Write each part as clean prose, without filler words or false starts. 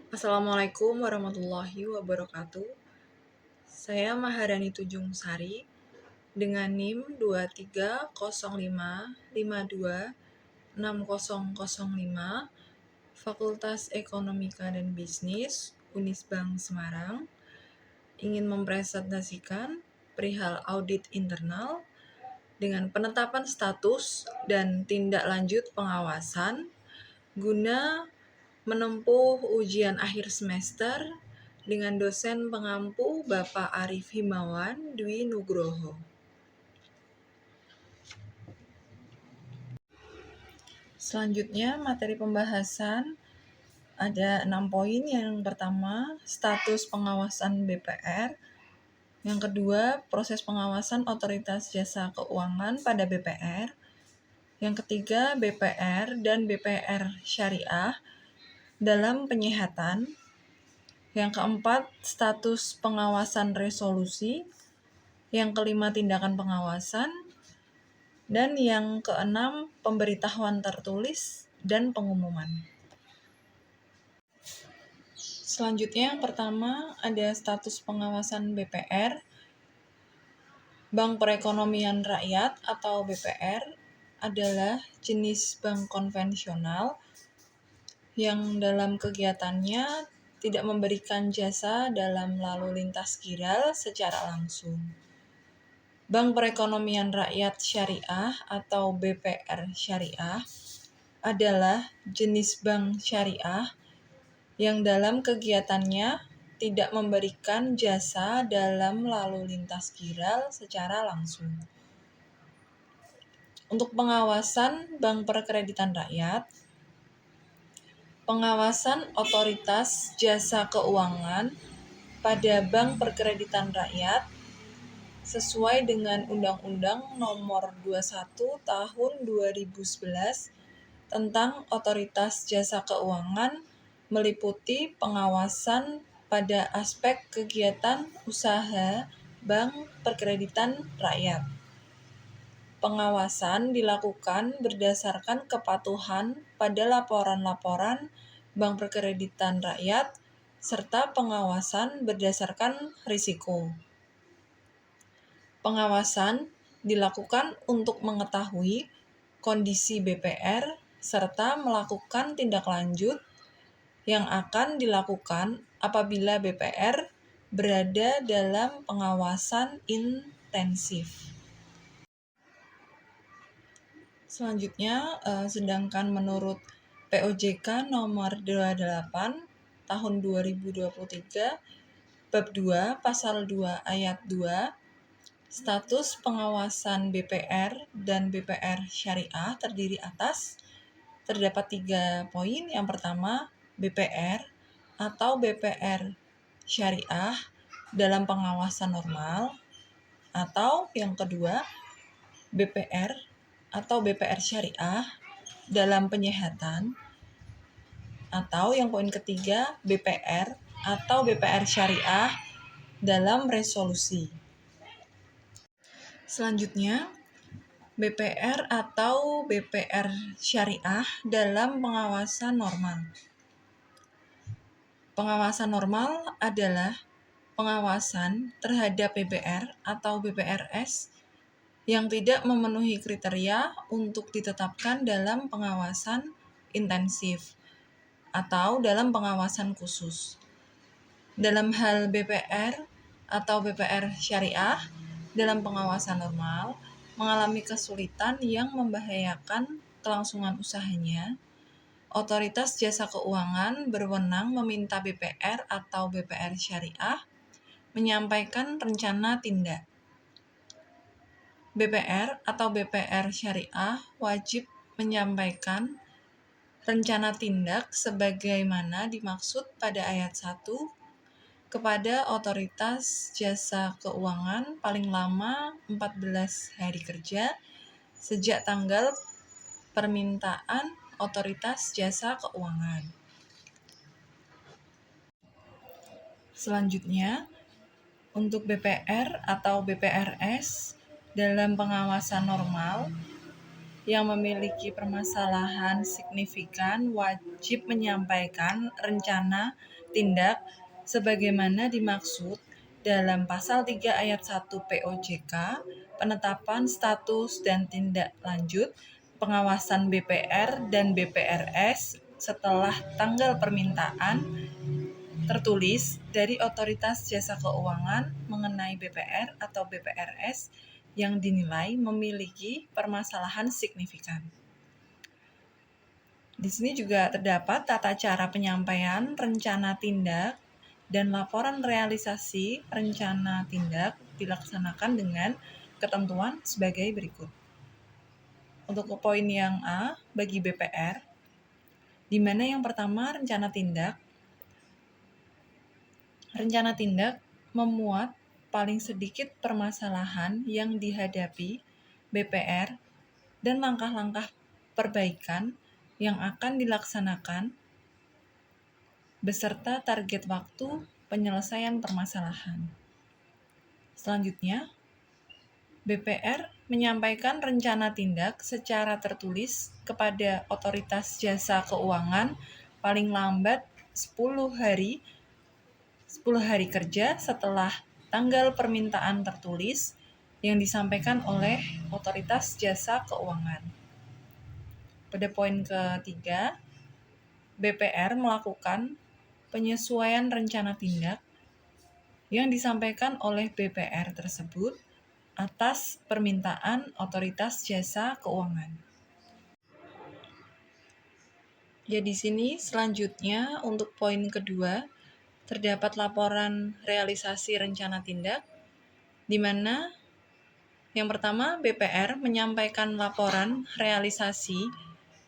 Assalamualaikum warahmatullahi wabarakatuh. Saya Maharani Tujung Sari dengan NIM 2305526005 Fakultas Ekonomika dan Bisnis Unisbank Semarang ingin mempresentasikan perihal audit internal dengan penetapan status dan tindak lanjut pengawasan guna menempuh ujian akhir semester dengan dosen pengampu Bapak Arif Himawan Dwi Nugroho. Selanjutnya, materi pembahasan ada 6 poin. Yang pertama, status pengawasan BPR. Yang kedua, proses pengawasan otoritas jasa keuangan pada BPR. Yang ketiga, BPR dan BPR syariah dalam penyihatan. Yang keempat, status pengawasan resolusi. Yang kelima, tindakan pengawasan. Dan yang keenam, pemberitahuan tertulis dan pengumuman. Selanjutnya, yang pertama ada status pengawasan BPR. Bank Perekonomian Rakyat atau BPR adalah jenis bank konvensional yang dalam kegiatannya tidak memberikan jasa dalam lalu lintas giral secara langsung. Bank Perekonomian Rakyat Syariah atau BPR Syariah adalah jenis bank syariah yang dalam kegiatannya tidak memberikan jasa dalam lalu lintas giral secara langsung. Untuk pengawasan Bank Perkreditan Rakyat, pengawasan otoritas jasa keuangan pada Bank Perkreditan Rakyat sesuai dengan Undang-Undang Nomor 21 Tahun 2011 tentang Otoritas Jasa Keuangan meliputi pengawasan pada aspek kegiatan usaha Bank Perkreditan Rakyat. Pengawasan dilakukan berdasarkan kepatuhan pada laporan-laporan Bank Perkreditan Rakyat serta pengawasan berdasarkan risiko. Pengawasan dilakukan untuk mengetahui kondisi BPR serta melakukan tindak lanjut yang akan dilakukan apabila BPR berada dalam pengawasan intensif. Selanjutnya, sedangkan menurut POJK nomor 28 tahun 2023 bab 2 pasal 2 ayat 2, status pengawasan BPR dan BPR syariah terdiri atas terdapat 3 poin. Yang pertama, BPR atau BPR syariah dalam pengawasan normal, atau yang kedua, BPR atau BPR syariah dalam penyihatan, atau yang poin ketiga, BPR atau BPR syariah dalam resolusi. Selanjutnya, BPR atau BPR syariah dalam pengawasan normal. Pengawasan normal adalah pengawasan terhadap BPR atau BPRS yang tidak memenuhi kriteria untuk ditetapkan dalam pengawasan intensif atau dalam pengawasan khusus. Dalam hal BPR atau BPR syariah dalam pengawasan normal mengalami kesulitan yang membahayakan kelangsungan usahanya, otoritas jasa keuangan berwenang meminta BPR atau BPR syariah menyampaikan rencana tindak. BPR atau BPR syariah wajib menyampaikan rencana tindak sebagaimana dimaksud pada ayat 1 kepada otoritas jasa keuangan paling lama 14 hari kerja sejak tanggal permintaan otoritas jasa keuangan. Selanjutnya, untuk BPR atau BPRS dalam pengawasan normal yang memiliki permasalahan signifikan wajib menyampaikan rencana tindak sebagaimana dimaksud dalam pasal 3 ayat 1 POJK, penetapan status dan tindak lanjut pengawasan BPR dan BPRS setelah tanggal permintaan tertulis dari Otoritas Jasa Keuangan mengenai BPR atau BPRS yang dinilai memiliki permasalahan signifikan. Di sini juga terdapat tata cara penyampaian rencana tindak dan laporan realisasi rencana tindak dilaksanakan dengan ketentuan sebagai berikut. Untuk poin yang A bagi BPR, di mana yang pertama rencana tindak memuat paling sedikit permasalahan yang dihadapi BPR dan langkah-langkah perbaikan yang akan dilaksanakan beserta target waktu penyelesaian permasalahan. Selanjutnya, BPR menyampaikan rencana tindak secara tertulis kepada Otoritas Jasa Keuangan paling lambat 10 hari kerja setelah tanggal permintaan tertulis yang disampaikan oleh Otoritas Jasa Keuangan. Pada poin ketiga, BPR melakukan penyesuaian rencana tindak yang disampaikan oleh BPR tersebut atas permintaan Otoritas Jasa Keuangan. Ya, di sini selanjutnya untuk poin kedua, terdapat laporan realisasi rencana tindak, di mana yang pertama BPR menyampaikan laporan realisasi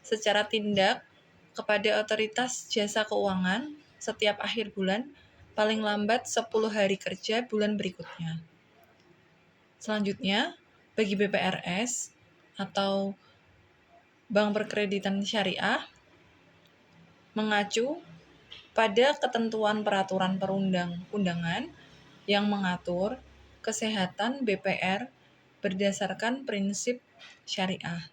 secara tindak kepada Otoritas Jasa Keuangan setiap akhir bulan, paling lambat 10 hari kerja bulan berikutnya. Selanjutnya, bagi BPRS atau Bank Perkreditan Syariah, mengacu pada ketentuan peraturan perundang-undangan yang mengatur kesehatan BPR berdasarkan prinsip syariah.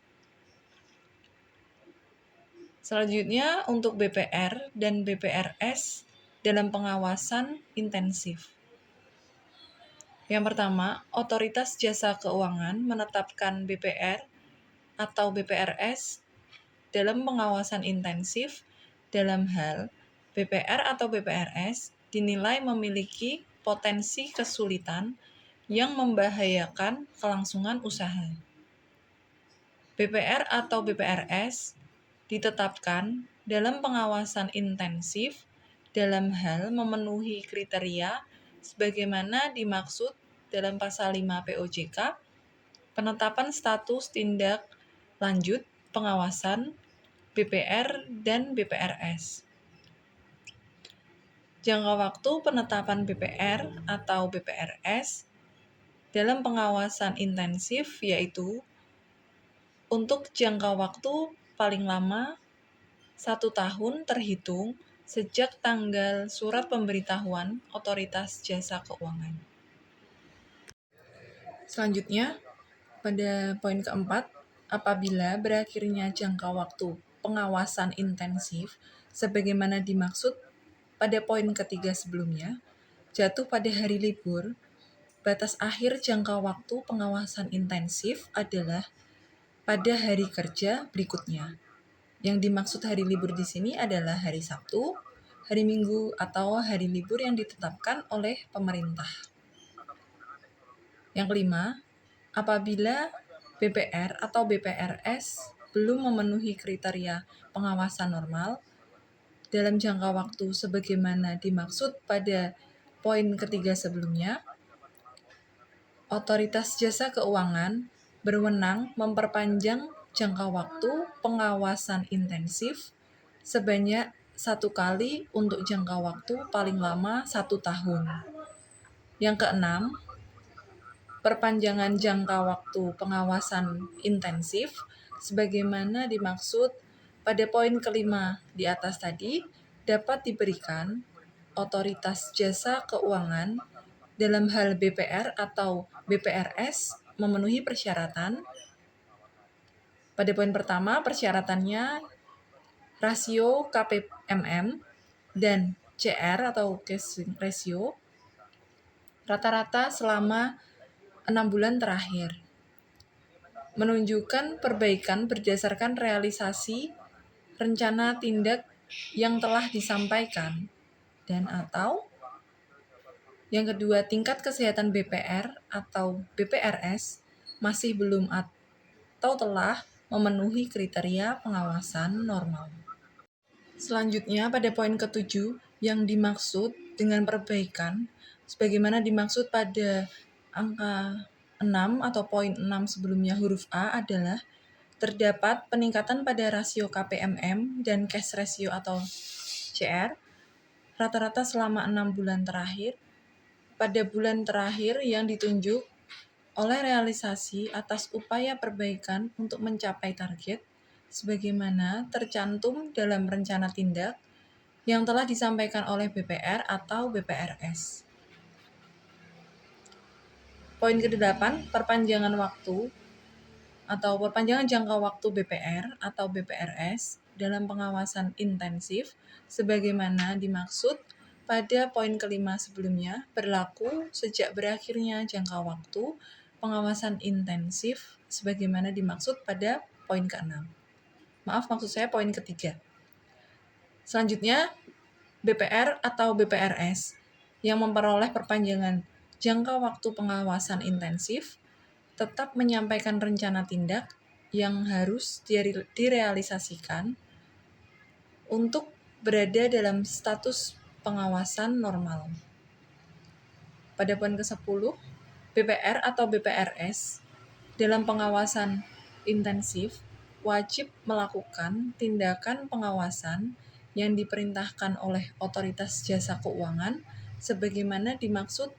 Selanjutnya untuk BPR dan BPRS dalam pengawasan intensif. Yang pertama, Otoritas Jasa Keuangan menetapkan BPR atau BPRS dalam pengawasan intensif dalam hal BPR atau BPRS dinilai memiliki potensi kesulitan yang membahayakan kelangsungan usaha. BPR atau BPRS ditetapkan dalam pengawasan intensif dalam hal memenuhi kriteria sebagaimana dimaksud dalam pasal 5 POJK, penetapan status tindak lanjut pengawasan BPR dan BPRS. Jangka waktu penetapan BPR atau BPRS dalam pengawasan intensif yaitu untuk jangka waktu paling lama 1 tahun terhitung sejak tanggal surat pemberitahuan Otoritas Jasa Keuangan. Selanjutnya, pada poin keempat, apabila berakhirnya jangka waktu pengawasan intensif sebagaimana dimaksud pada poin ketiga sebelumnya, jatuh pada hari libur, batas akhir jangka waktu pengawasan intensif adalah pada hari kerja berikutnya. Yang dimaksud hari libur di sini adalah hari Sabtu, hari Minggu, atau hari libur yang ditetapkan oleh pemerintah. Yang kelima, apabila BPR atau BPRS belum memenuhi kriteria pengawasan normal dalam jangka waktu sebagaimana dimaksud pada poin ketiga sebelumnya, Otoritas Jasa Keuangan berwenang memperpanjang jangka waktu pengawasan intensif sebanyak 1 kali untuk jangka waktu paling lama 1 tahun. Yang keenam, perpanjangan jangka waktu pengawasan intensif sebagaimana dimaksud pada poin kelima di atas tadi dapat diberikan Otoritas Jasa Keuangan dalam hal BPR atau BPRS memenuhi persyaratan Pada poin pertama, persyaratannya rasio KPMM dan CR atau cash ratio rata-rata selama 6 bulan terakhir, menunjukkan perbaikan berdasarkan realisasi rencana tindak yang telah disampaikan, dan atau yang kedua, tingkat kesehatan BPR atau BPRS masih belum atau telah memenuhi kriteria pengawasan normal. Selanjutnya, pada poin ketujuh, yang dimaksud dengan perbaikan, sebagaimana dimaksud pada angka 6 atau poin 6 sebelumnya huruf A adalah terdapat peningkatan pada rasio KPMM dan cash ratio atau CR rata-rata selama 6 bulan terakhir. Pada bulan terakhir yang ditunjuk oleh realisasi atas upaya perbaikan untuk mencapai target sebagaimana tercantum dalam rencana tindak yang telah disampaikan oleh BPR atau BPRS. Poin ke-8, perpanjangan waktu atau perpanjangan jangka waktu BPR atau BPRS dalam pengawasan intensif sebagaimana dimaksud pada poin kelima sebelumnya berlaku sejak berakhirnya jangka waktu pengawasan intensif sebagaimana dimaksud pada poin ke-6. Maksud saya poin ketiga. Selanjutnya, BPR atau BPRS yang memperoleh perpanjangan jangka waktu pengawasan intensif tetap menyampaikan rencana tindak yang harus direalisasikan untuk berada dalam status pengawasan normal. Pada poin ke-10, BPR atau BPRS dalam pengawasan intensif wajib melakukan tindakan pengawasan yang diperintahkan oleh Otoritas Jasa Keuangan sebagaimana dimaksud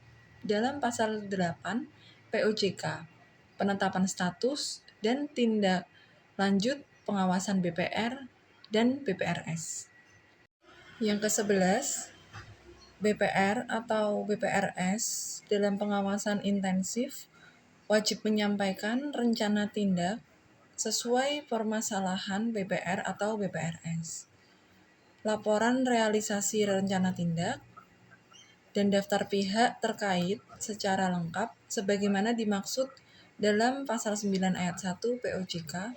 dalam pasal 8 POJK, penetapan status dan tindak lanjut pengawasan BPR dan BPRS. Yang ke-11, BPR atau BPRS dalam pengawasan intensif wajib menyampaikan rencana tindak sesuai permasalahan BPR atau BPRS, laporan realisasi rencana tindak, dan daftar pihak terkait secara lengkap sebagaimana dimaksud dalam pasal 9 ayat 1 POJK,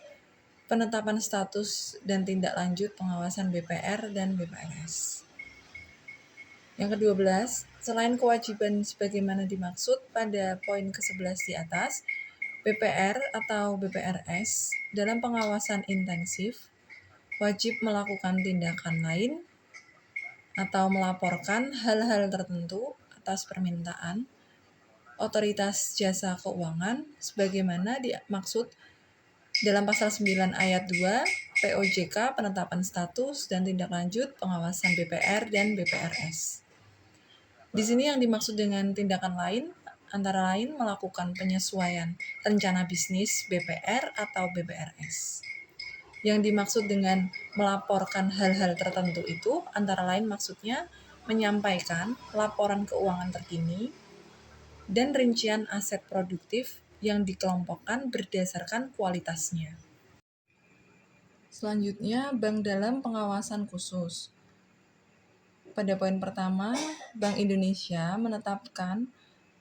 penetapan status dan tindak lanjut pengawasan BPR dan BPRS. Yang ke-12, selain kewajiban sebagaimana dimaksud pada poin ke-11 di atas, BPR atau BPRS dalam pengawasan intensif wajib melakukan tindakan lain atau melaporkan hal-hal tertentu atas permintaan Otoritas Jasa Keuangan sebagaimana dimaksud dalam pasal 9 ayat 2 POJK, penetapan status dan tindak lanjut pengawasan BPR dan BPRS. Di sini yang dimaksud dengan tindakan lain antara lain melakukan penyesuaian rencana bisnis BPR atau BPRS. Yang dimaksud dengan melaporkan hal-hal tertentu itu antara lain maksudnya menyampaikan laporan keuangan terkini dan rincian aset produktif yang dikelompokkan berdasarkan kualitasnya. Selanjutnya, bank dalam pengawasan khusus. Pada poin pertama, Bank Indonesia menetapkan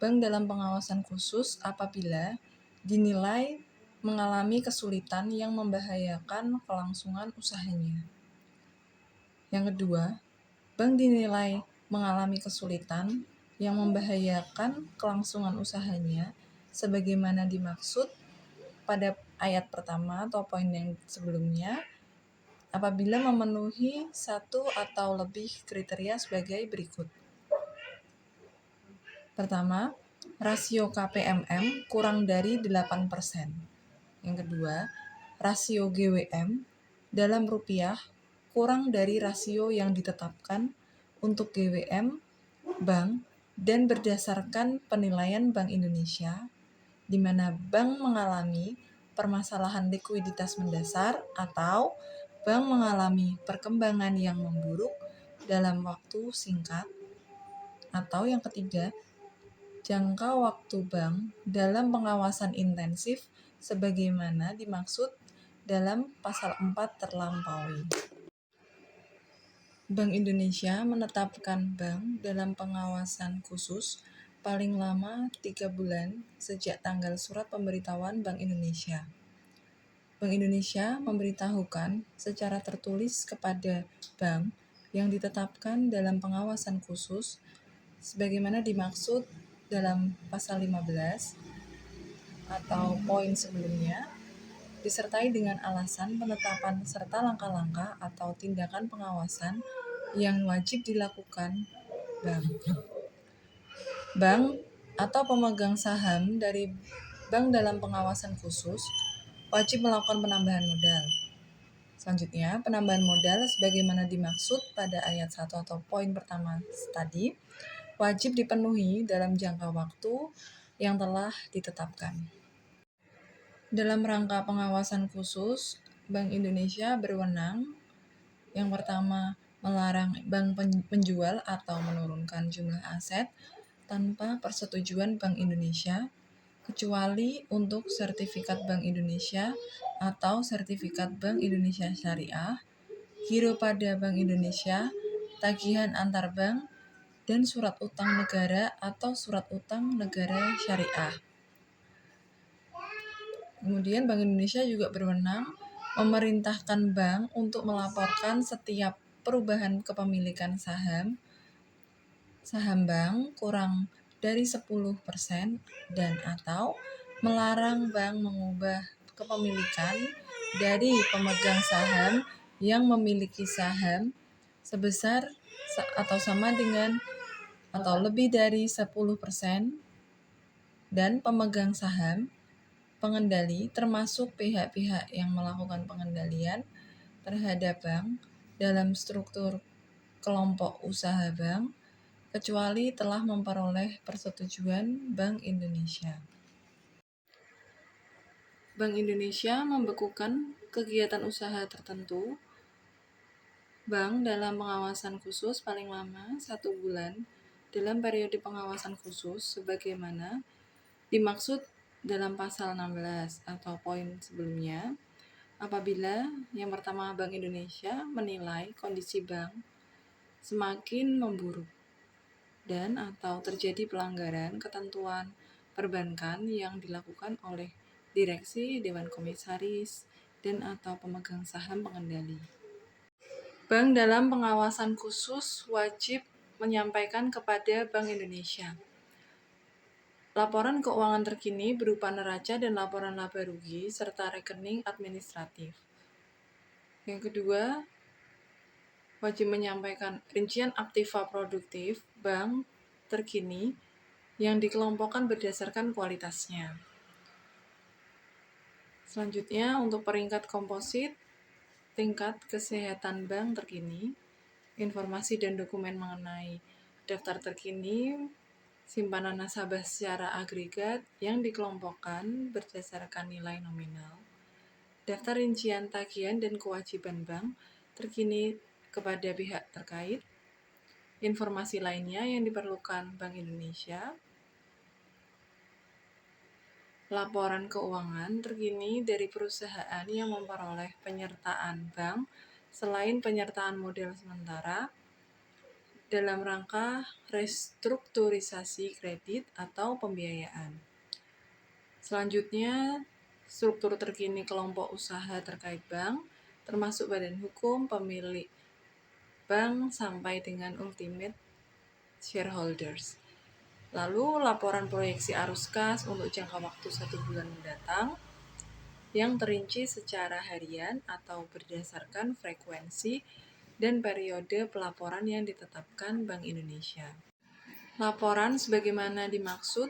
bank dalam pengawasan khusus apabila dinilai mengalami kesulitan yang membahayakan kelangsungan usahanya. Yang kedua, bank dinilai mengalami kesulitan yang membahayakan kelangsungan usahanya sebagaimana dimaksud pada ayat pertama atau poin yang sebelumnya apabila memenuhi satu atau lebih kriteria sebagai berikut. Pertama, rasio KPMM kurang dari 8%. Yang kedua, rasio GWM dalam rupiah kurang dari rasio yang ditetapkan untuk GWM bank dan berdasarkan penilaian Bank Indonesia, di mana bank mengalami permasalahan likuiditas mendasar atau bank mengalami perkembangan yang memburuk dalam waktu singkat. Atau yang ketiga, jangka waktu bank dalam pengawasan intensif sebagaimana dimaksud dalam pasal 4 terlampaui. Bank Indonesia menetapkan bank dalam pengawasan khusus paling lama 3 bulan sejak tanggal surat pemberitahuan Bank Indonesia. Bank Indonesia memberitahukan secara tertulis kepada bank yang ditetapkan dalam pengawasan khusus sebagaimana dimaksud dalam pasal 15 atau poin sebelumnya, disertai dengan alasan penetapan serta langkah-langkah atau tindakan pengawasan yang wajib dilakukan bank. Bank atau pemegang saham dari bank dalam pengawasan khusus wajib melakukan penambahan modal. Selanjutnya, penambahan modal sebagaimana dimaksud pada ayat 1 atau poin pertama tadi wajib dipenuhi dalam jangka waktu yang telah ditetapkan. Dalam rangka pengawasan khusus, Bank Indonesia berwenang yang pertama melarang bank penjual atau menurunkan jumlah aset tanpa persetujuan Bank Indonesia, kecuali untuk sertifikat Bank Indonesia atau sertifikat Bank Indonesia Syariah, giro pada Bank Indonesia, tagihan antar bank, dan surat utang negara atau surat utang negara syariah. Kemudian Bank Indonesia juga berwenang memerintahkan bank untuk melaporkan setiap perubahan kepemilikan saham bank kurang dari 10% dan atau melarang bank mengubah kepemilikan dari pemegang saham yang memiliki saham sebesar atau sama dengan atau lebih dari 10% dan pemegang saham, pengendali termasuk pihak-pihak yang melakukan pengendalian terhadap bank dalam struktur kelompok usaha bank, kecuali telah memperoleh persetujuan Bank Indonesia. Bank Indonesia membekukan kegiatan usaha tertentu bank dalam pengawasan khusus paling lama 1 bulan dalam periode pengawasan khusus sebagaimana dimaksud dalam pasal 16 atau poin sebelumnya, apabila yang pertama Bank Indonesia menilai kondisi bank semakin memburuk dan atau terjadi pelanggaran ketentuan perbankan yang dilakukan oleh direksi, dewan komisaris, dan atau pemegang saham pengendali. Bank dalam pengawasan khusus wajib menyampaikan kepada Bank Indonesia laporan keuangan terkini berupa neraca dan laporan laba rugi serta rekening administratif. Yang kedua, wajib menyampaikan rincian aktiva produktif bank terkini yang dikelompokkan berdasarkan kualitasnya. Selanjutnya, untuk peringkat komposit, tingkat kesehatan bank terkini, informasi dan dokumen mengenai daftar terkini, simpanan nasabah secara agregat yang dikelompokkan berdasarkan nilai nominal, daftar rincian tagihan dan kewajiban bank terkini kepada pihak terkait, informasi lainnya yang diperlukan Bank Indonesia, laporan keuangan terkini dari perusahaan yang memperoleh penyertaan bank selain penyertaan modal sementara dalam rangka restrukturisasi kredit atau pembiayaan. Selanjutnya, struktur terkini kelompok usaha terkait bank, termasuk badan hukum, pemilik bank, sampai dengan ultimate shareholders. Lalu, laporan proyeksi arus kas untuk jangka waktu 1 bulan mendatang, yang terinci secara harian atau berdasarkan frekuensi dan periode pelaporan yang ditetapkan Bank Indonesia. Laporan sebagaimana dimaksud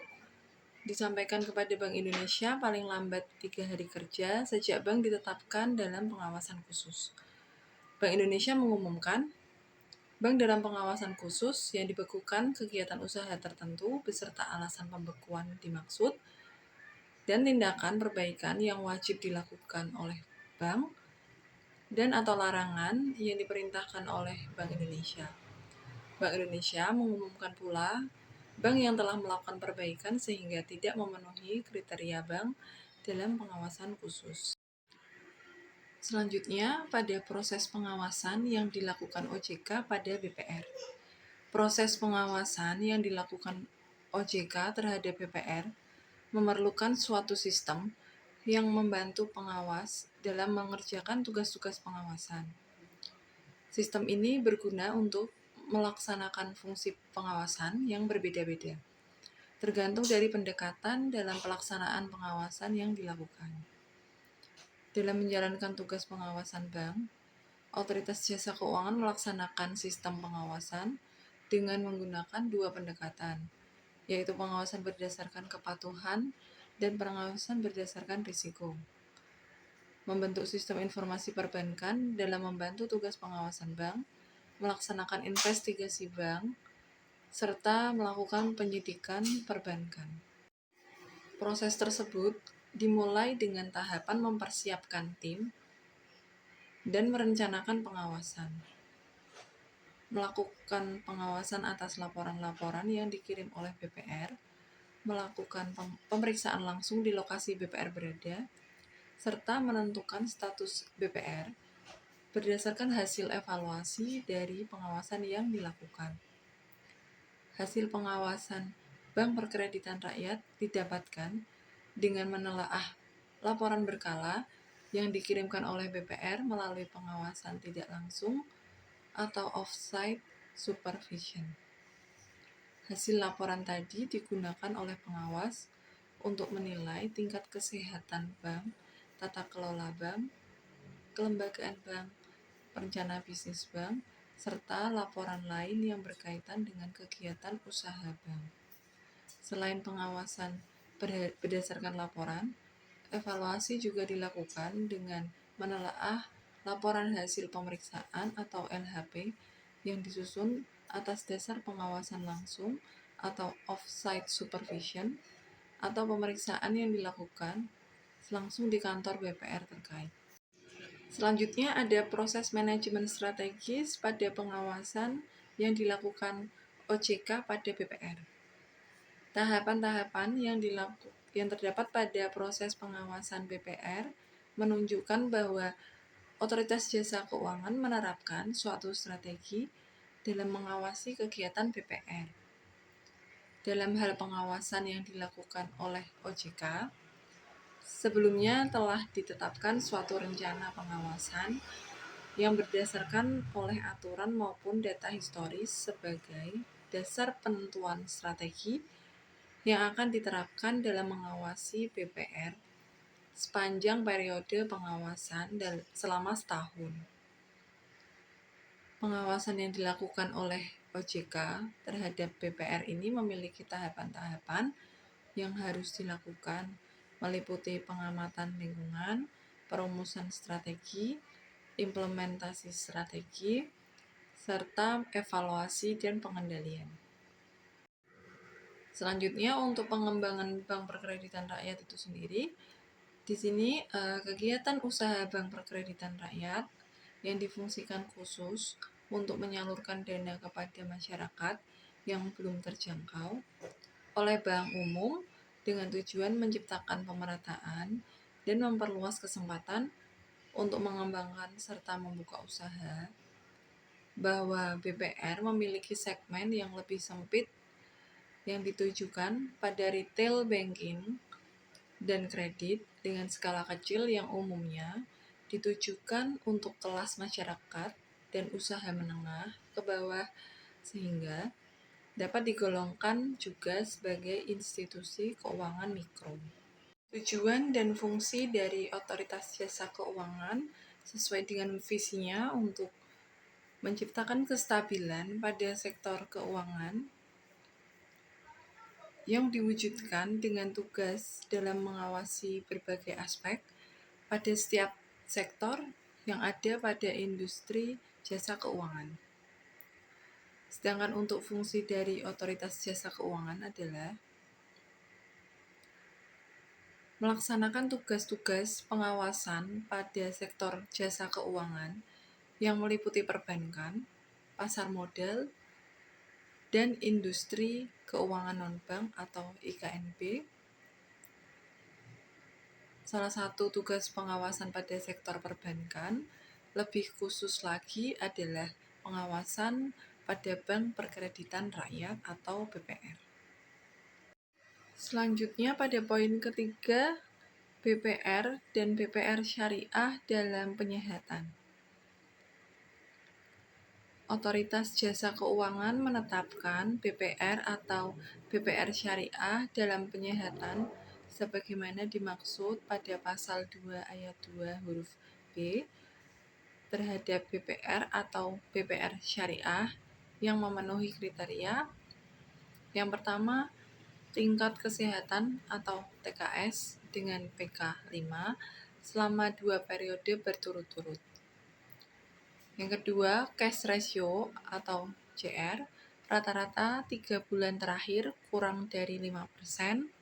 disampaikan kepada Bank Indonesia paling lambat 3 hari kerja sejak bank ditetapkan dalam pengawasan khusus. Bank Indonesia mengumumkan bank dalam pengawasan khusus yang dibekukan kegiatan usaha tertentu beserta alasan pembekuan dimaksud dan tindakan perbaikan yang wajib dilakukan oleh bank dan atau larangan yang diperintahkan oleh Bank Indonesia. Bank Indonesia mengumumkan pula bank yang telah melakukan perbaikan sehingga tidak memenuhi kriteria bank dalam pengawasan khusus. Selanjutnya, pada proses pengawasan yang dilakukan OJK pada BPR. Proses pengawasan yang dilakukan OJK terhadap BPR memerlukan suatu sistem yang membantu pengawas dalam mengerjakan tugas-tugas pengawasan. Sistem ini berguna untuk melaksanakan fungsi pengawasan yang berbeda-beda, tergantung dari pendekatan dalam pelaksanaan pengawasan yang dilakukan. Dalam menjalankan tugas pengawasan bank, Otoritas Jasa Keuangan melaksanakan sistem pengawasan dengan menggunakan dua pendekatan, yaitu pengawasan berdasarkan kepatuhan dan pengawasan berdasarkan risiko. Membentuk sistem informasi perbankan dalam membantu tugas pengawasan bank, melaksanakan investigasi bank, serta melakukan penyidikan perbankan. Proses tersebut dimulai dengan tahapan mempersiapkan tim dan merencanakan pengawasan. Melakukan pengawasan atas laporan-laporan yang dikirim oleh BPR, melakukan pemeriksaan langsung di lokasi BPR berada, serta menentukan status BPR berdasarkan hasil evaluasi dari pengawasan yang dilakukan. Hasil pengawasan Bank Perkreditan Rakyat didapatkan dengan menelaah laporan berkala yang dikirimkan oleh BPR melalui pengawasan tidak langsung atau off-site supervision. Hasil laporan tadi digunakan oleh pengawas untuk menilai tingkat kesehatan bank, tata kelola bank, kelembagaan bank, rencana bisnis bank, serta laporan lain yang berkaitan dengan kegiatan usaha bank. Selain pengawasan berdasarkan laporan, evaluasi juga dilakukan dengan menelaah laporan hasil pemeriksaan atau LHP yang disusun atas dasar pengawasan langsung atau off-site supervision atau pemeriksaan yang dilakukan langsung di kantor BPR terkait. Selanjutnya ada proses manajemen strategis pada pengawasan yang dilakukan OJK pada BPR. Tahapan-tahapan yang terdapat pada proses pengawasan BPR menunjukkan bahwa Otoritas Jasa Keuangan menerapkan suatu strategi dalam mengawasi kegiatan BPR. Dalam hal pengawasan yang dilakukan oleh OJK, sebelumnya telah ditetapkan suatu rencana pengawasan yang berdasarkan oleh aturan maupun data historis sebagai dasar penentuan strategi yang akan diterapkan dalam mengawasi BPR sepanjang periode pengawasan selama setahun. Pengawasan yang dilakukan oleh OJK terhadap BPR ini memiliki tahapan-tahapan yang harus dilakukan, meliputi pengamatan lingkungan, perumusan strategi, implementasi strategi, serta evaluasi dan pengendalian. Selanjutnya untuk pengembangan Bank Perkreditan Rakyat itu sendiri, di sini kegiatan usaha Bank Perkreditan Rakyat yang difungsikan khusus untuk menyalurkan dana kepada masyarakat yang belum terjangkau oleh bank umum dengan tujuan menciptakan pemerataan dan memperluas kesempatan untuk mengembangkan serta membuka usaha, bahwa BPR memiliki segmen yang lebih sempit yang ditujukan pada retail banking dan kredit dengan skala kecil yang umumnya ditujukan untuk kelas masyarakat dan usaha menengah ke bawah, sehingga dapat digolongkan juga sebagai institusi keuangan mikro. Tujuan dan fungsi dari Otoritas Jasa Keuangan sesuai dengan visinya untuk menciptakan kestabilan pada sektor keuangan yang diwujudkan dengan tugas dalam mengawasi berbagai aspek pada setiap sektor yang ada pada industri jasa keuangan. Sedangkan untuk fungsi dari Otoritas Jasa Keuangan adalah melaksanakan tugas-tugas pengawasan pada sektor jasa keuangan yang meliputi perbankan, pasar modal, dan industri keuangan non-bank atau IKNB, Salah satu tugas pengawasan pada sektor perbankan, lebih khusus lagi adalah pengawasan pada Bank Perkreditan Rakyat atau BPR. Selanjutnya pada poin ketiga, BPR dan BPR syariah dalam penyihatan. Otoritas Jasa Keuangan menetapkan BPR atau BPR syariah dalam penyihatan sebagaimana dimaksud pada pasal 2 ayat 2 huruf B terhadap BPR atau BPR syariah yang memenuhi kriteria. Yang pertama, tingkat kesehatan atau TKS dengan PK 5 selama 2 periode berturut-turut. Yang kedua, cash ratio atau CR rata-rata 3 bulan terakhir kurang dari 5%.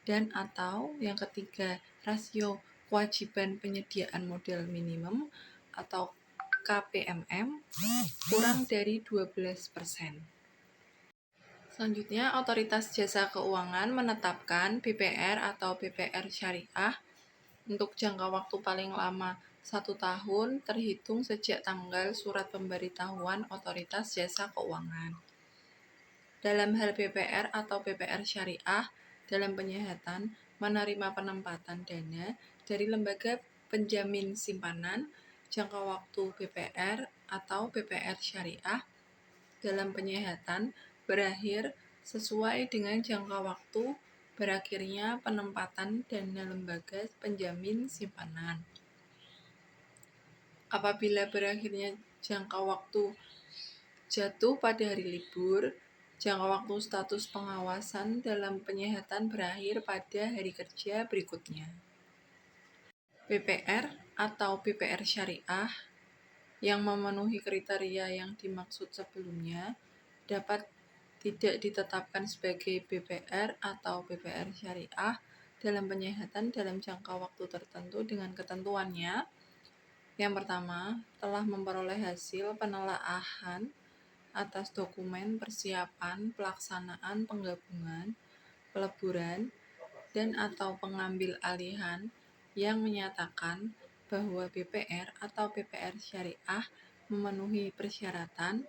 Dan atau yang ketiga, rasio kewajiban penyediaan modal minimum atau KPMM kurang dari 12%. Selanjutnya, Otoritas Jasa Keuangan menetapkan BPR atau BPR syariah untuk jangka waktu paling lama 1 tahun terhitung sejak tanggal surat pemberitahuan Otoritas Jasa Keuangan. Dalam hal BPR atau BPR syariah dalam penyihatan menerima penempatan dana dari lembaga penjamin simpanan, jangka waktu BPR atau BPR syariah dalam penyihatan berakhir sesuai dengan jangka waktu berakhirnya penempatan dana lembaga penjamin simpanan. Apabila berakhirnya jangka waktu jatuh pada hari libur, jangka waktu status pengawasan dalam penyihatan berakhir pada hari kerja berikutnya. BPR atau BPR syariah yang memenuhi kriteria yang dimaksud sebelumnya dapat tidak ditetapkan sebagai BPR atau BPR syariah dalam penyihatan dalam jangka waktu tertentu dengan ketentuannya. Yang pertama, telah memperoleh hasil penelaahan atas dokumen persiapan pelaksanaan penggabungan, peleburan, dan atau pengambil alihan yang menyatakan bahwa BPR atau BPR syariah memenuhi persyaratan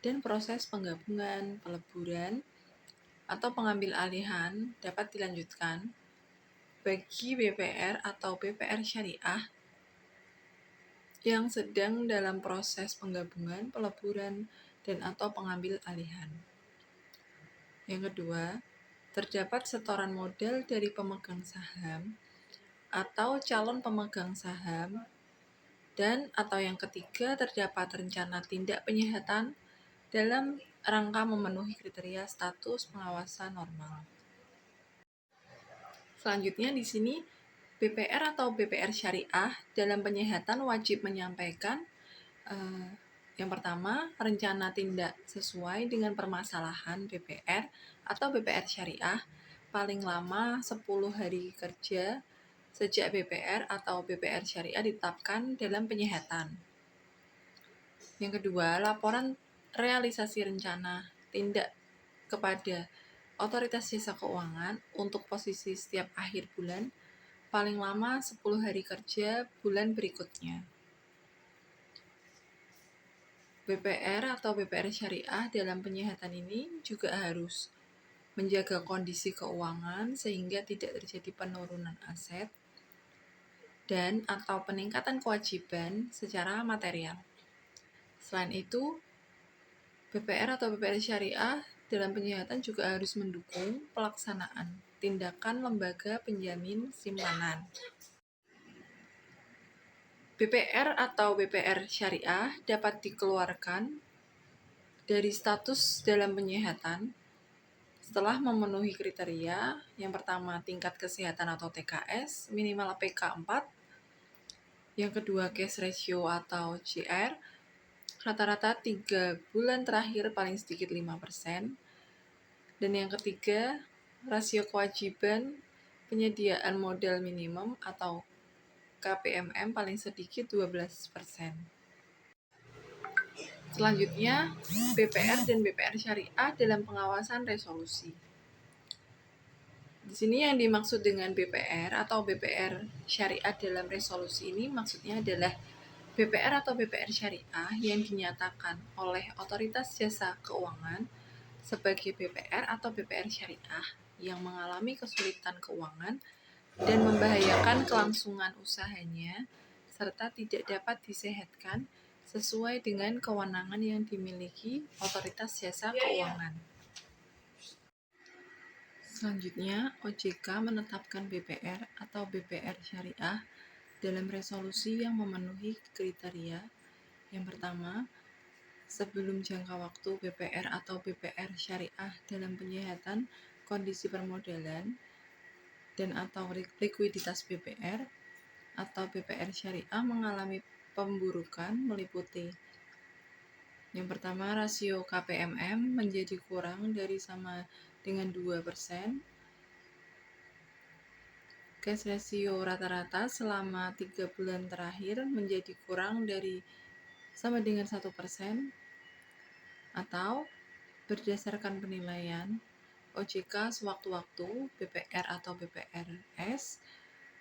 dan proses penggabungan, peleburan, atau pengambil alihan dapat dilanjutkan bagi BPR atau BPR syariah yang sedang dalam proses penggabungan, peleburan, dan atau pengambil alihan. Yang kedua, terdapat setoran modal dari pemegang saham atau calon pemegang saham, dan atau yang ketiga, terdapat rencana tindak penyihatan dalam rangka memenuhi kriteria status pengawasan normal. Selanjutnya di sini BPR atau BPR syariah dalam penyihatan wajib menyampaikan yang pertama, rencana tindak sesuai dengan permasalahan BPR atau BPR syariah paling lama 10 hari kerja sejak BPR atau BPR syariah ditetapkan dalam penyihatan. Yang kedua, laporan realisasi rencana tindak kepada Otoritas Jasa Keuangan untuk posisi setiap akhir bulan paling lama 10 hari kerja bulan berikutnya. BPR atau BPR syariah dalam penyihatan ini juga harus menjaga kondisi keuangan sehingga tidak terjadi penurunan aset dan atau peningkatan kewajiban secara material. Selain itu, BPR atau BPR syariah dalam penyihatan juga harus mendukung pelaksanaan tindakan lembaga penjamin simpanan. BPR atau BPR syariah dapat dikeluarkan dari status dalam penyihatan setelah memenuhi kriteria. Yang pertama, tingkat kesehatan atau TKS minimal PK 4. Yang kedua, cash ratio atau CR rata-rata 3 bulan terakhir paling sedikit 5%. Dan yang ketiga, rasio kewajiban penyediaan modal minimum atau KPMM paling sedikit 12%. Selanjutnya, BPR dan BPR syariah dalam pengawasan resolusi. Di sini yang dimaksud dengan BPR atau BPR syariah dalam resolusi ini maksudnya adalah BPR atau BPR syariah yang dinyatakan oleh Otoritas Jasa Keuangan sebagai BPR atau BPR syariah yang mengalami kesulitan keuangan dan membahayakan kelangsungan usahanya serta tidak dapat disehatkan sesuai dengan kewenangan yang dimiliki Otoritas Jasa Keuangan. Selanjutnya, OJK menetapkan BPR atau BPR syariah dalam resolusi yang memenuhi kriteria. Yang pertama, sebelum jangka waktu BPR atau BPR syariah dalam penyehatan kondisi permodalan dan atau likuiditas BPR atau BPR syariah mengalami pemburukan meliputi yang pertama, rasio KPMM menjadi kurang dari sama dengan 2%, cash ratio rata-rata selama 3 bulan terakhir menjadi kurang dari sama dengan 1%, atau berdasarkan penilaian OJK sewaktu-waktu BPR atau BPRS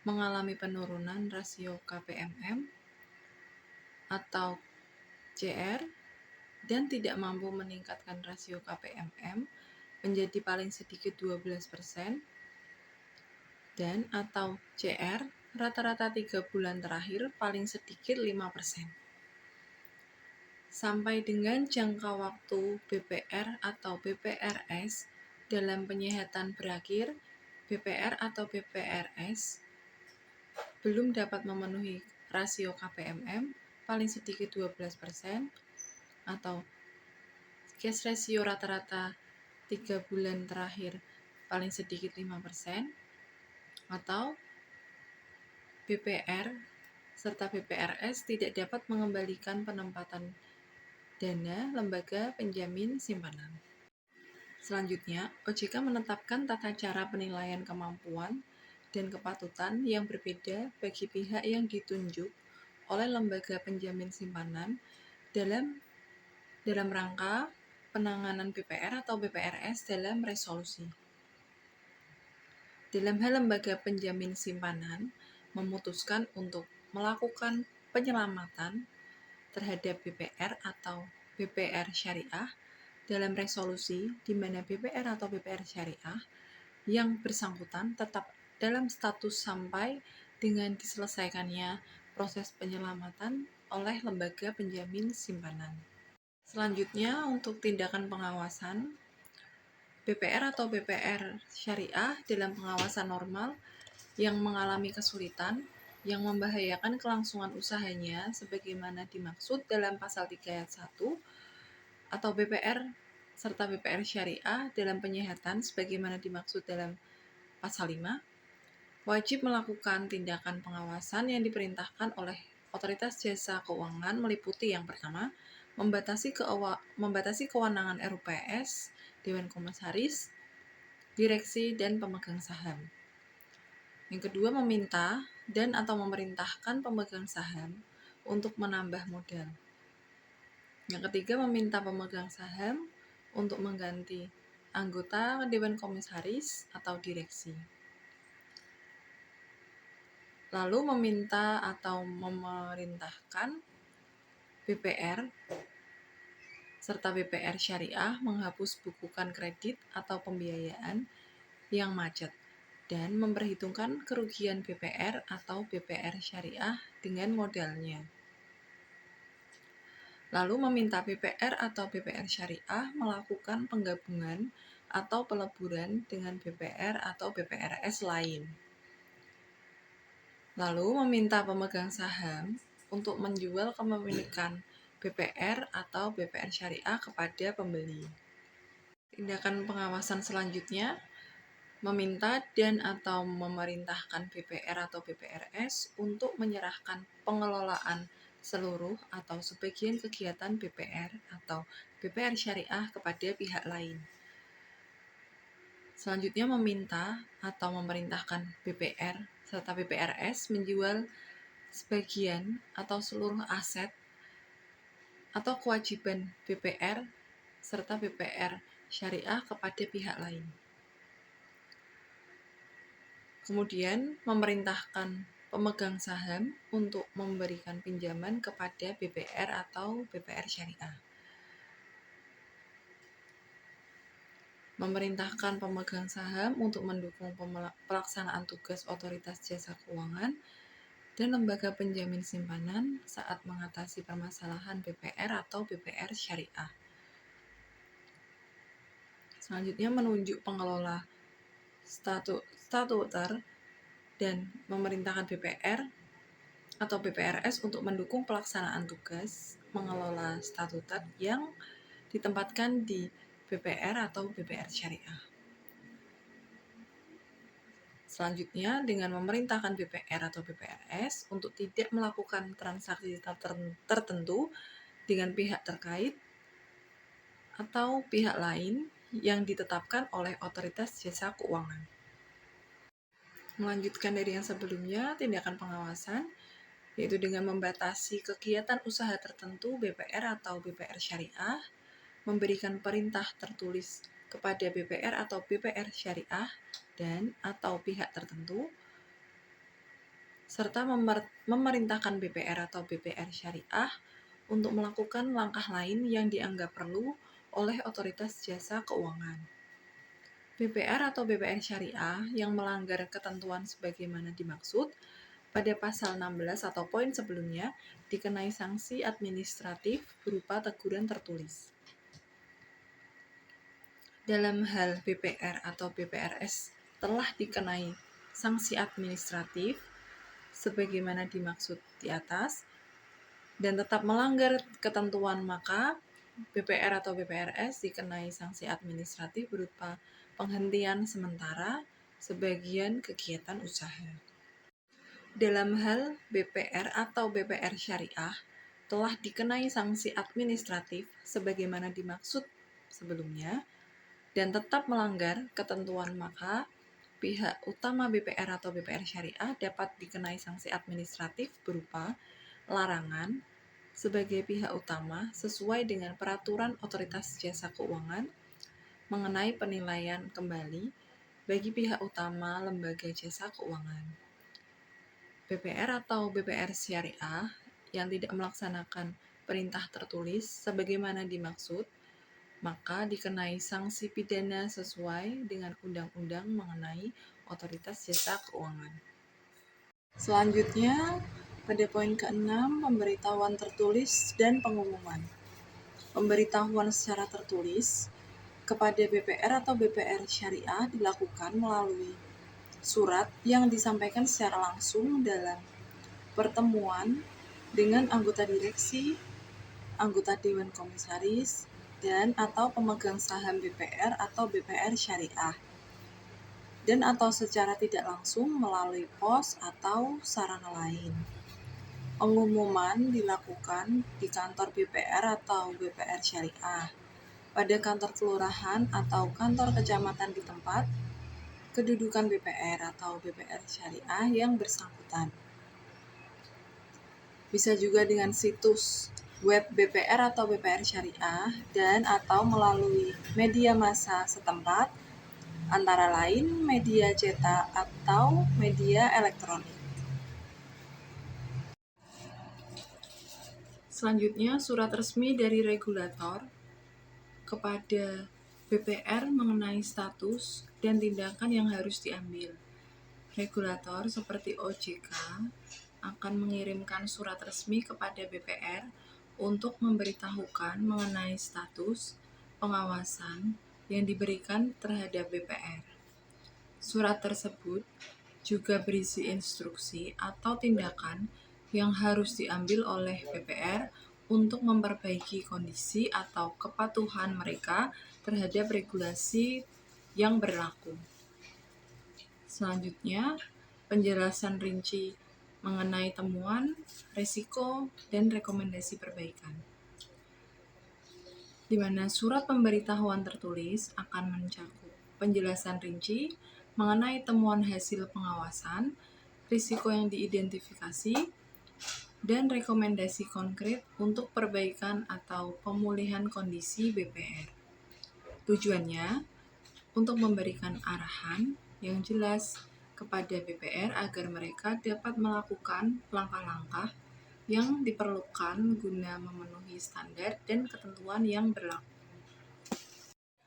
mengalami penurunan rasio KPMM atau CR dan tidak mampu meningkatkan rasio KPMM menjadi paling sedikit 12% dan atau CR rata-rata 3 bulan terakhir paling sedikit 5%. Sampai dengan jangka waktu BPR atau BPRS dalam penyehatan berakhir, BPR atau BPRS belum dapat memenuhi rasio KPMM paling sedikit 12% atau cash ratio rata-rata 3 bulan terakhir paling sedikit 5% atau BPR serta BPRS tidak dapat mengembalikan penempatan dana lembaga penjamin simpanan. Selanjutnya, OJK menetapkan tata cara penilaian kemampuan dan kepatutan yang berbeda bagi pihak yang ditunjuk oleh lembaga penjamin simpanan dalam rangka penanganan BPR atau BPRS dalam resolusi. Dalam hal lembaga penjamin simpanan memutuskan untuk melakukan penyelamatan terhadap BPR atau BPR syariah dalam resolusi di mana BPR atau BPR syariah yang bersangkutan tetap dalam status sampai dengan diselesaikannya proses penyelamatan oleh lembaga penjamin simpanan. Selanjutnya, untuk tindakan pengawasan, BPR atau BPR syariah dalam pengawasan normal yang mengalami kesulitan yang membahayakan kelangsungan usahanya sebagaimana dimaksud dalam pasal 3 ayat 1 atau BPR serta BPR syariah dalam penyehatan sebagaimana dimaksud dalam pasal 5 wajib melakukan tindakan pengawasan yang diperintahkan oleh Otoritas Jasa Keuangan meliputi yang pertama, membatasi kewenangan RUPS, Dewan Komisaris, Direksi, dan pemegang saham. Yang kedua, meminta dan atau memerintahkan pemegang saham untuk menambah modal. Yang ketiga, meminta pemegang saham untuk mengganti anggota Dewan Komisaris atau Direksi. Lalu meminta atau memerintahkan BPR serta BPR syariah menghapus bukukan kredit atau pembiayaan yang macet dan memperhitungkan kerugian BPR atau BPR syariah dengan modalnya. Lalu meminta BPR atau BPR syariah melakukan penggabungan atau peleburan dengan BPR atau BPRS lain. Lalu meminta pemegang saham untuk menjual kepemilikan BPR atau BPR syariah kepada pembeli. Tindakan pengawasan selanjutnya, meminta dan atau memerintahkan BPR atau BPRS untuk menyerahkan pengelolaan seluruh atau sebagian kegiatan BPR atau BPR syariah kepada pihak lain. Selanjutnya meminta atau memerintahkan BPR serta BPRS menjual sebagian atau seluruh aset atau kewajiban BPR serta BPR syariah kepada pihak lain. Kemudian memerintahkan pemegang saham untuk memberikan pinjaman kepada BPR atau BPR syariah. Memerintahkan pemegang saham untuk mendukung pelaksanaan tugas otoritas jasa keuangan dan lembaga penjamin simpanan saat mengatasi permasalahan BPR atau BPR syariah. Selanjutnya menunjuk pengelola statuter dan memerintahkan BPR atau BPRS untuk mendukung pelaksanaan tugas mengelola statuter yang ditempatkan di BPR atau BPR syariah. Selanjutnya, dengan memerintahkan BPR atau BPRS untuk tidak melakukan transaksi tertentu dengan pihak terkait atau pihak lain yang ditetapkan oleh otoritas jasa keuangan. Melanjutkan dari yang sebelumnya, tindakan pengawasan yaitu dengan membatasi kegiatan usaha tertentu BPR atau BPR syariah, memberikan perintah tertulis kepada BPR atau BPR syariah dan atau pihak tertentu, serta memerintahkan BPR atau BPR syariah untuk melakukan langkah lain yang dianggap perlu oleh otoritas jasa keuangan. BPR atau BPR syariah yang melanggar ketentuan sebagaimana dimaksud pada pasal 16 atau poin sebelumnya dikenai sanksi administratif berupa teguran tertulis. Dalam hal BPR atau BPRS telah dikenai sanksi administratif sebagaimana dimaksud di atas dan tetap melanggar ketentuan, maka BPR atau BPRS dikenai sanksi administratif berupa penghentian sementara sebagian kegiatan usaha. Dalam hal BPR atau BPR syariah telah dikenai sanksi administratif sebagaimana dimaksud sebelumnya dan tetap melanggar ketentuan, maka pihak utama BPR atau BPR syariah dapat dikenai sanksi administratif berupa larangan sebagai pihak utama sesuai dengan peraturan otoritas jasa keuangan mengenai penilaian kembali bagi pihak utama lembaga jasa keuangan. BPR atau BPR syariah yang tidak melaksanakan perintah tertulis sebagaimana dimaksud, maka dikenai sanksi pidana sesuai dengan undang-undang mengenai otoritas jasa keuangan. Selanjutnya, pada poin ke-6, pemberitahuan tertulis dan pengumuman. Pemberitahuan secara tertulis kepada BPR atau BPR syariah dilakukan melalui surat yang disampaikan secara langsung dalam pertemuan dengan anggota direksi, anggota Dewan Komisaris, dan atau pemegang saham BPR atau BPR syariah, dan atau secara tidak langsung melalui pos atau sarana lain. Pengumuman dilakukan di kantor BPR atau BPR syariah, pada kantor kelurahan atau kantor kecamatan di tempat kedudukan BPR atau BPR syariah yang bersangkutan. Bisa juga dengan situs web BPR atau BPR syariah dan atau melalui media massa setempat, antara lain media cetak atau media elektronik. Selanjutnya, surat resmi dari regulator kepada BPR mengenai status dan tindakan yang harus diambil. Regulator seperti OJK akan mengirimkan surat resmi kepada BPR untuk memberitahukan mengenai status pengawasan yang diberikan terhadap BPR. Surat tersebut juga berisi instruksi atau tindakan yang harus diambil oleh BPR untuk memperbaiki kondisi atau kepatuhan mereka terhadap regulasi yang berlaku. Selanjutnya, penjelasan rinci mengenai temuan, risiko, dan rekomendasi perbaikan, di mana surat pemberitahuan tertulis akan mencakup penjelasan rinci mengenai temuan hasil pengawasan, risiko yang diidentifikasi, dan rekomendasi konkret untuk perbaikan atau pemulihan kondisi BPR. Tujuannya untuk memberikan arahan yang jelas kepada BPR agar mereka dapat melakukan langkah-langkah yang diperlukan guna memenuhi standar dan ketentuan yang berlaku.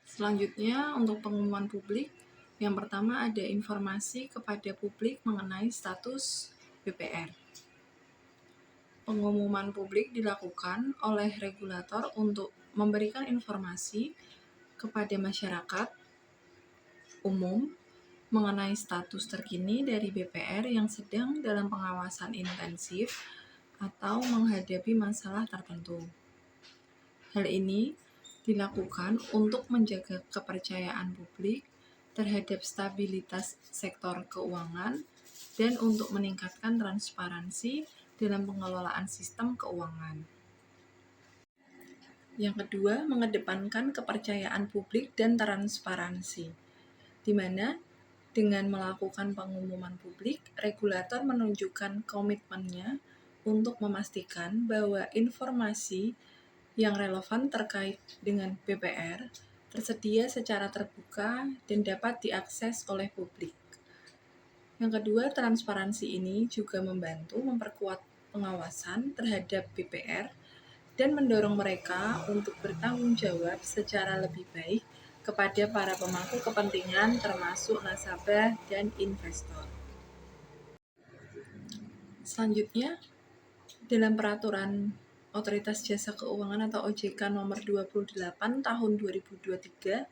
Selanjutnya, untuk pengumuman publik, yang pertama ada informasi kepada publik mengenai status BPR. Pengumuman publik dilakukan oleh regulator untuk memberikan informasi kepada masyarakat umum mengenai status terkini dari BPR yang sedang dalam pengawasan intensif atau menghadapi masalah tertentu. Hal ini dilakukan untuk menjaga kepercayaan publik terhadap stabilitas sektor keuangan dan untuk meningkatkan transparansi dalam pengelolaan sistem keuangan. Yang kedua, mengedepankan kepercayaan publik dan transparansi, di mana dengan melakukan pengumuman publik, regulator menunjukkan komitmennya untuk memastikan bahwa informasi yang relevan terkait dengan BPR tersedia secara terbuka dan dapat diakses oleh publik. Yang kedua, transparansi ini juga membantu memperkuat pengawasan terhadap BPR dan mendorong mereka untuk bertanggung jawab secara lebih baik kepada para pemangku kepentingan termasuk nasabah dan investor. Selanjutnya, dalam peraturan Otoritas Jasa Keuangan atau OJK nomor 28 tahun 2023,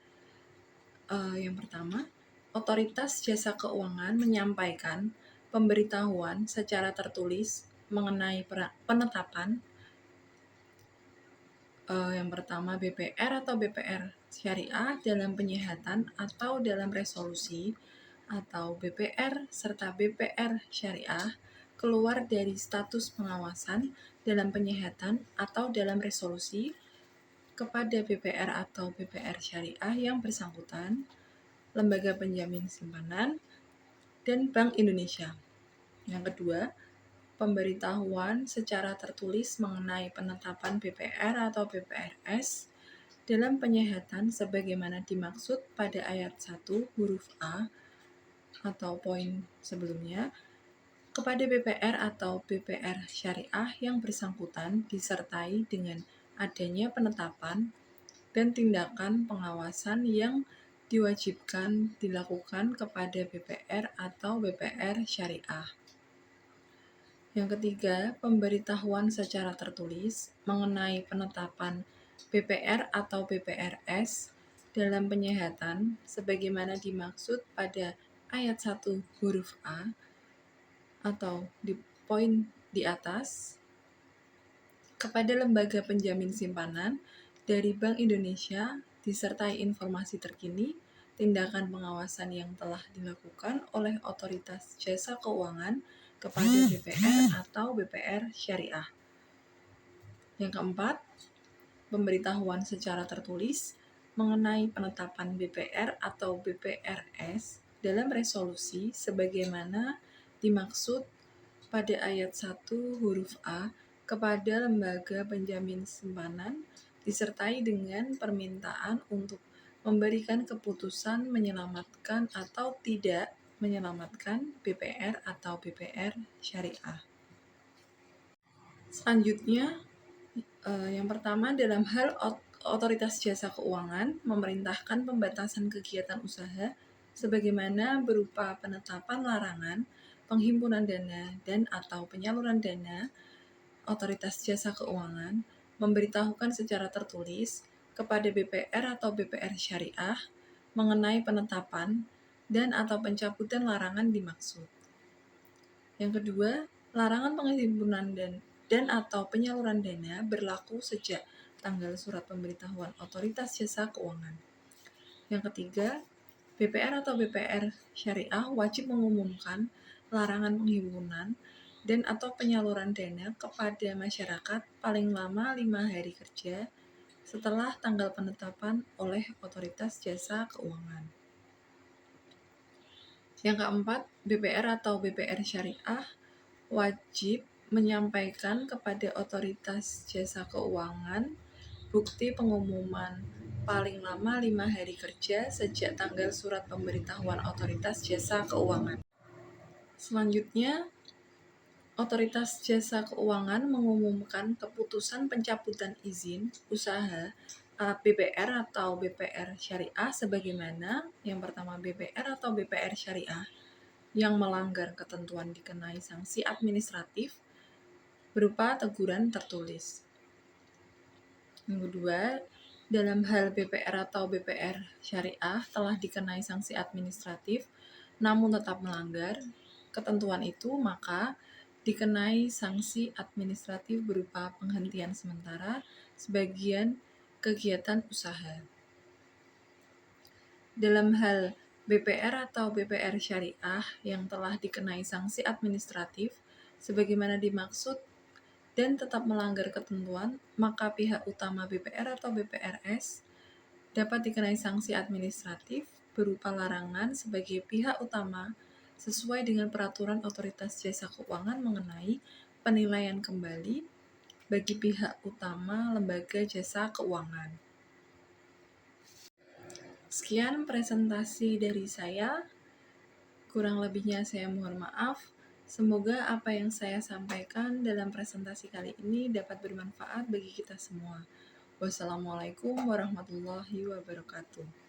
yang pertama, Otoritas Jasa Keuangan menyampaikan pemberitahuan secara tertulis mengenai penetapan yang pertama BPR atau BPR Syariah dalam penyihatan atau dalam resolusi, atau BPR serta BPR Syariah keluar dari status pengawasan dalam penyihatan atau dalam resolusi kepada BPR atau BPR Syariah yang bersangkutan, Lembaga Penjamin Simpanan, dan Bank Indonesia. Yang kedua, pemberitahuan secara tertulis mengenai penetapan BPR atau BPRS dalam penyihatan sebagaimana dimaksud pada ayat 1 huruf A atau poin sebelumnya kepada BPR atau BPR Syariah yang bersangkutan disertai dengan adanya penetapan dan tindakan pengawasan yang diwajibkan dilakukan kepada BPR atau BPR Syariah. Yang ketiga, pemberitahuan secara tertulis mengenai penetapan BPR atau BPRS dalam penyihatan sebagaimana dimaksud pada ayat 1 huruf A atau di poin di atas kepada lembaga penjamin simpanan dari Bank Indonesia disertai informasi terkini tindakan pengawasan yang telah dilakukan oleh Otoritas Jasa Keuangan kepada BPR atau BPR Syariah. Yang keempat, pemberitahuan secara tertulis mengenai penetapan BPR atau BPRS dalam resolusi sebagaimana dimaksud pada ayat 1 huruf A kepada lembaga penjamin simpanan disertai dengan permintaan untuk memberikan keputusan menyelamatkan atau tidak menyelamatkan BPR atau BPR Syariah. Selanjutnya, yang pertama dalam hal Otoritas Jasa Keuangan memerintahkan pembatasan kegiatan usaha sebagaimana berupa penetapan larangan penghimpunan dana dan atau penyaluran dana. Otoritas Jasa Keuangan memberitahukan secara tertulis kepada BPR atau BPR Syariah mengenai penetapan dan atau pencabutan larangan dimaksud. Yang kedua, larangan penghimpunan dan atau penyaluran dana berlaku sejak tanggal surat pemberitahuan Otoritas Jasa Keuangan. Yang ketiga, BPR atau BPR Syariah wajib mengumumkan larangan penghimpunan dan atau penyaluran dana kepada masyarakat paling lama 5 hari kerja setelah tanggal penetapan oleh Otoritas Jasa Keuangan. Yang keempat, BPR atau BPR Syariah wajib menyampaikan kepada Otoritas Jasa Keuangan bukti pengumuman paling lama 5 hari kerja sejak tanggal surat pemberitahuan Otoritas Jasa Keuangan. Selanjutnya, Otoritas Jasa Keuangan mengumumkan keputusan pencabutan izin usaha BPR atau BPR Syariah sebagaimana yang pertama BPR atau BPR Syariah yang melanggar ketentuan dikenai sanksi administratif berupa teguran tertulis. Yang kedua, dalam hal BPR atau BPR Syariah telah dikenai sanksi administratif namun tetap melanggar ketentuan itu, maka dikenai sanksi administratif berupa penghentian sementara sebagian kegiatan usaha. Dalam hal BPR atau BPR Syariah yang telah dikenai sanksi administratif sebagaimana dimaksud dan tetap melanggar ketentuan, maka pihak utama BPR atau BPRS dapat dikenai sanksi administratif berupa larangan sebagai pihak utama sesuai dengan peraturan Otoritas Jasa Keuangan mengenai penilaian kembali bagi pihak utama lembaga jasa keuangan. Sekian presentasi dari saya. Kurang lebihnya saya mohon maaf. Semoga apa yang saya sampaikan dalam presentasi kali ini dapat bermanfaat bagi kita semua. Wassalamualaikum warahmatullahi wabarakatuh.